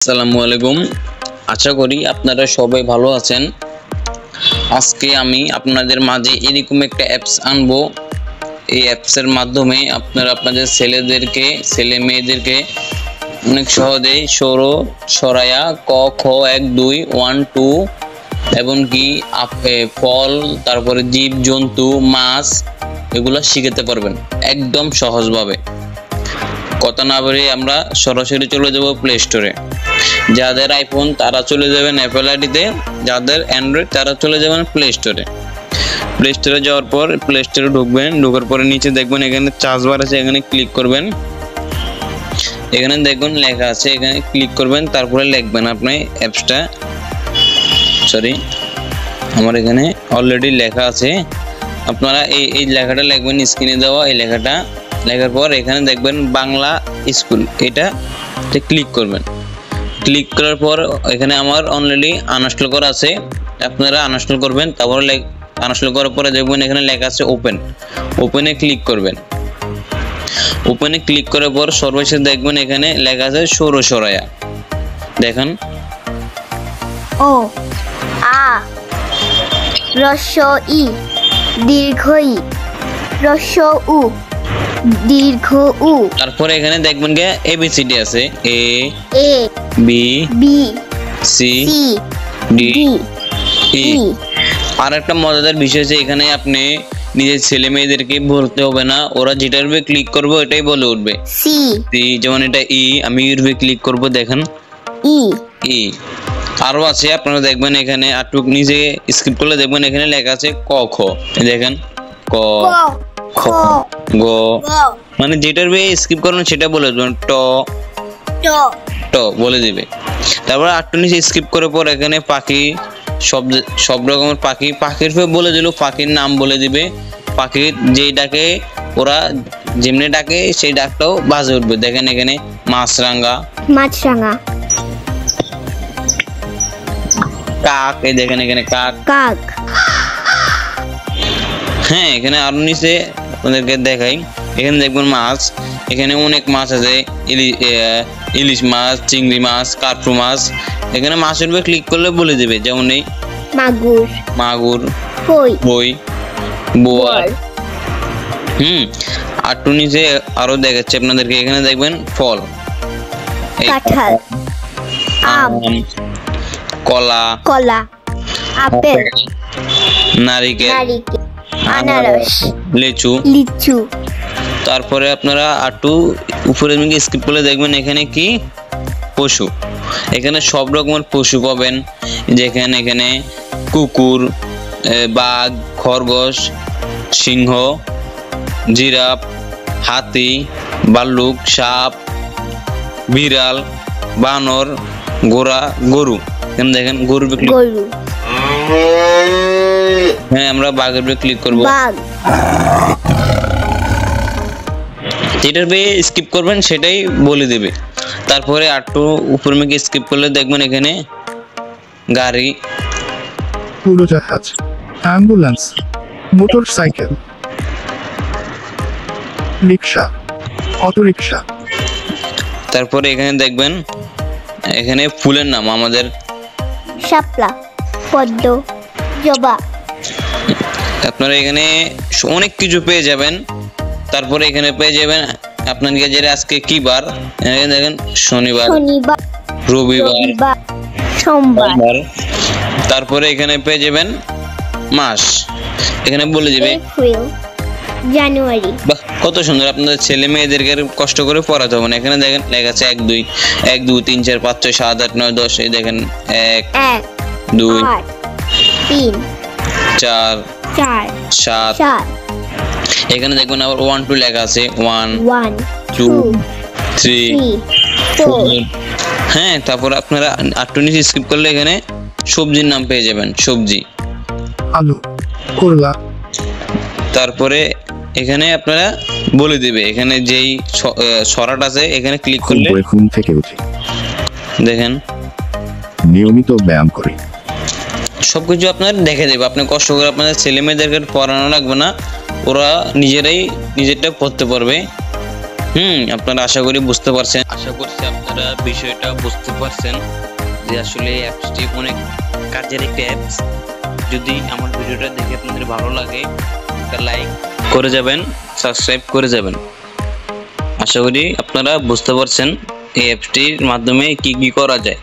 আসসালামু আলাইকুম। আশা করি আপনারা সবাই ভালো আছেন। আজকে আমি আপনাদের মাঝে এরকম একটা অ্যাপস আনবো। এই অ্যাপসের মাধ্যমে আপনারা আপনাদের ছেলে মেয়েদেরকে অনেক সহজেই সরো সরায়া ক খ 1 2 1 2 এবং কি ফল, তারপরে জীব জন্তু, মাছ এগুলো শিখাতে পারবেন একদম সহজভাবে। কথা না বলে আমরা সরাসরি চলে যাব প্লে স্টোরে। যাদের আইফোন তারা চলে যাবেন অ্যাপল আইডিতে, যাদের অ্যান্ড্রয়েড তারা চলে যাবেন প্লে স্টোরে। প্লে স্টোরে যাওয়ার পর প্লে স্টোরে ঢুকবেন, ঢোকার পরে নিচে দেখবেন এখানে চার্জ বার আছে, এখানে ক্লিক করবেন। এখানে দেখবেন লেখা আছে, এখানে ক্লিক করবেন, তারপরে লিখবেন আপনি অ্যাপসটা। আমার এখানে অলরেডি লেখা আছে, আপনারা এই লেখাটা লিখবেন, স্ক্রিনে দেওয়া এই লেখাটা লেখার পর এখানে দেখবেন বাংলা স্কুল, এটাতে ক্লিক করবেন। ক্লিক করার পর এখানে আমার অলরেডি আনইনস্টল করা আছে, আপনারা আনইনস্টল করবেন। তারপরে আনইনস্টল করার পরে দেখবেন এখানে লেখা আছে ওপেনে ক্লিক করবেন। ওপেনে ক্লিক করার পর সর্বশেষে দেখবেন এখানে লেখা আছে সৌর সরায়া। দেখেন ও আ হ্রস্ব ই দীর্ঘ ই হ্রস্ব উ দীর্ঘ উ। তারপরে এখানে দেখবেন গে এবিসিডি আছে, A B C D E. আর একটা মজাদার বিষয় আছে, এখানে আপনি নিজের ছেলে মেয়েদেরকে বলতে হবে না, ওরা যেটার উপরে ক্লিক করবে ওটাই বলে উঠবে। সি যেমন এটা ই, আমি এর উপরে ক্লিক করব, দেখেন ই। আরো আছে, আপনারা দেখবেন এখানে একটু নিচে স্কিপ করলে দেখবেন এখানে লেখা আছে ক খ। দেখেন ক খ গ, মানে যেটার উপরে স্কিপ করবেন সেটা বলে দেবেন। ট ট বলে দিবে। তারপর একটু নিচে স্কিপ করার পর এখানে পাখি, সব রকমের পাখির বলে দিল, পাখির নাম বলে দিবে। পাখি যেই ডাকে ওরা যেমনি ডাকে সেই ডাকটাও বাজে উঠবে। দেখেন এখানে মাছরাঙা কাক, এই দেখেন এখানে কাক। হ্যাঁ, এখানে আরো নিচে আপনাদেরকে দেখাই, এখানে দেখবেন মাছ, এখানে অনেক মাছ আছে, ইলিশ মাছ, চিংড়ি মাছ, কার্পু মাছ। এখানে মাছের উপরে ক্লিক করলে বলে দেবে, যেমন এই মাগুর, কই, বোয়াল। আর টু নিচে আরো দেখাচ্ছে আপনাদেরকে, এখানে দেখবেন ফল, কাঁঠাল, আম, কলা, আপেল, নারিকেল, আনারস, লিচু। তারপরে আপনারা একটু উপরে স্কিপ করলে দেখবেন এখানে কি পশু, এখানে সব রকমের পশু পাবেন। যেখানে এখানে কুকুর, বাঘ, খরগোশ, সিংহ, জিরাফ, হাতি, ভাল্লুক, সাপ, বিড়াল, বানর, ঘোড়া, গরু। এখানে দেখেন গরু। হ্যাঁ, আমরা বাঘের উপরে ক্লিক করব। যেটার উপরে স্কিপ করবেন সেটাই বলে দেবে। তারপরে একটু উপর মেঘে স্কিপ করলে দেখবেন এখানে গাড়ি, উড়োজাহাজ, অ্যাম্বুলেন্স, মোটরসাইকেল, রিক্সা, অটোরিক্সা। তারপরে এখানে দেখবেন এখানে ফুলের নাম, আমাদের শাপলা, পদ্ম, জবা। আপনারা এখানে অনেক কিছু পেয়ে যাবেন। তারপরে এখানে পেয়ে যাবেন আপনাকে যেটা আজকে কি বার, দেখেন শনিবার, রবিবার, সোমবার। তারপরে এখানে পেয়ে যাবেন মাস, এখানে বলে দিবে জানুয়ারি। বাহ, কত সুন্দর! আপনাদের ছেলে মেয়েদেরকে কষ্ট করে পড়াতে হবে না। এখানে দেখেন লেখা আছে 1 2 1 2 3 4 5 6 7 8 9 10। এই দেখেন 1 2 3 4 7। এখানে দেখবেন আবার 1 2 লেখা আছে, 1 2 3 4। হ্যাঁ, তারপর আপনারা একটু নিচে স্কিপ করলে এখানে সবজির নাম পেয়ে যাবেন, সবজি, আলু, করলা। তারপরে এখানে আপনারা বলে দিবে, এখানে যেই ছড়াটা আছে এখানে ক্লিক করলে ঘুম থেকে উঠে দেখেন নিয়মিত ব্যায়াম করি, সবকিছু আপনার দেখে দেবে। আপনি কষ্ট করে আপনাদের ছেলে মেয়েদেরকে পড়ানো লাগবে না, ওরা নিজেরটা পড়তে পারবে। আপনারা আশা করি বুঝতে পারছেন। আশা করছি আপনারা বিষয়টা বুঝতে পারছেন যে আসলে এই অ্যাপসটি অনেক কাজের একটা অ্যাপস। যদি আমার ভিডিওটা দেখে আপনাদের ভালো লাগে একটা লাইক করে যাবেন, সাবস্ক্রাইব করে যাবেন। আশা করি আপনারা বুঝতে পারছেন এই অ্যাপসটির মাধ্যমে কি কি করা যায়।